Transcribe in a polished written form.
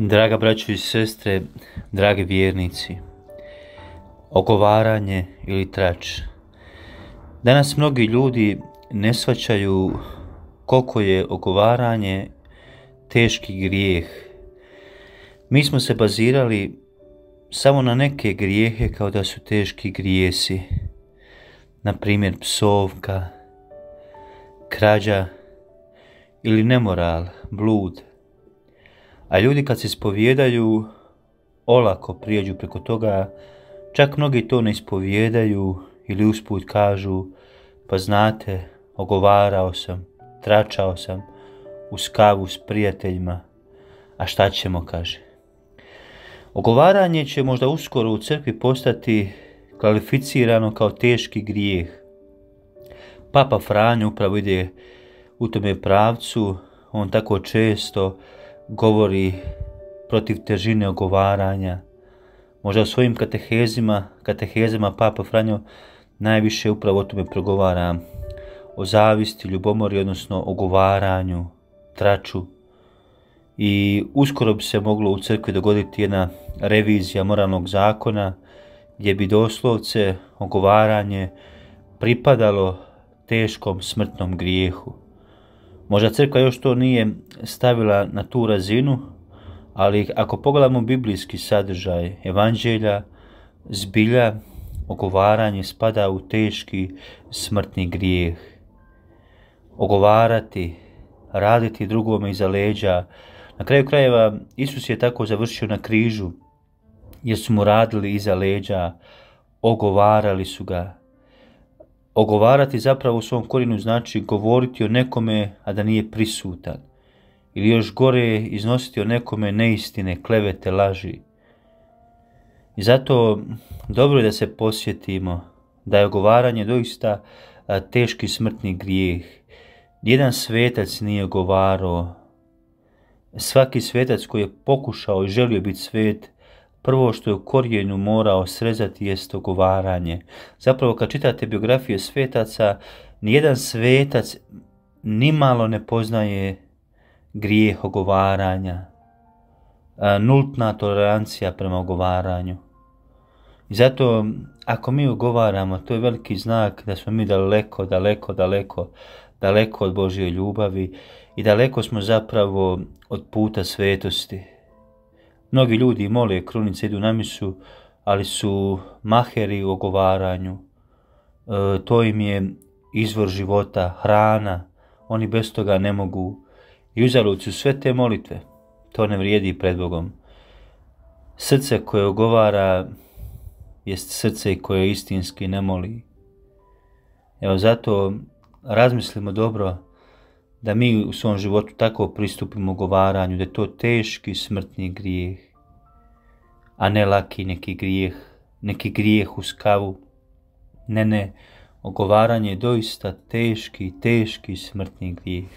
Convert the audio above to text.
Draga braćo i sestre, dragi vjernici, ogovaranje ili trač. Danas mnogi ljudi ne shvaćaju koliko je ogovaranje teški grijeh. Mi smo se bazirali samo na neke grijehe kao da su teški grijesi. Na primjer psovka, krađa ili nemoral, blud. A ljudi kad se ispovijedaju, olako prijeđu preko toga, čak mnogi to ne ispovijedaju ili usput kažu, pa znate, ogovarao sam, tračao sam uz kavu s prijateljima, a šta ćemo, kaže. Ogovaranje će možda uskoro u crkvi postati kvalificirano kao teški grijeh. Papa Franjo upravo ide u tome pravcu, on tako često govori protiv težine ogovaranja. Možda u svojim katehezama Papa Franjo najviše upravo o tome progovara, o zavisti, ljubomori, odnosno ogovaranju, traču. I uskoro bi se moglo u crkvi dogoditi jedna revizija moralnog zakona gdje bi doslovce ogovaranje pripadalo teškom smrtnom grijehu. Možda crkva još to nije stavila na tu razinu, ali ako pogledamo biblijski sadržaj evanđelja, zbilja ogovaranje spada u teški smrtni grijeh. Ogovarati, raditi drugome iza leđa. Na kraju krajeva Isus je tako završio na križu, jer su mu radili iza leđa, ogovarali su ga. Ogovarati zapravo u svom korijenu znači govoriti o nekome, a da nije prisutan. Ili još gore, iznositi o nekome neistine, klevete, laži. I zato dobro je da se posjetimo da je ogovaranje doista teški smrtni grijeh. Jedan svetac nije ogovarao. Svaki svetac koji je pokušao i želio biti svet, prvo što je u korijenu morao srezati jest ogovaranje. Zapravo kad čitate biografije svetaca, nijedan svetac nimalo ne poznaje grijeh ogovaranja. Nultna tolerancija prema ogovaranju. I zato ako mi ogovaramo, to je veliki znak da smo mi daleko od Božje ljubavi i daleko smo zapravo od puta svetosti. Mnogi ljudi mole krunice, idu na misu, ali su maheri u ogovaranju. To im je izvor života, hrana, oni bez toga ne mogu. I uzalud su sve te molitve, to ne vrijedi pred Bogom. Srce koje ogovara jest srce koje istinski ne moli. Evo zato razmislimo dobro da mi u svom životu tako pristupimo ogovaranju, da je to teški smrtni grijeh, a ne laki neki grijeh uz kavu. Ne, ogovaranje je doista teški smrtni grijeh.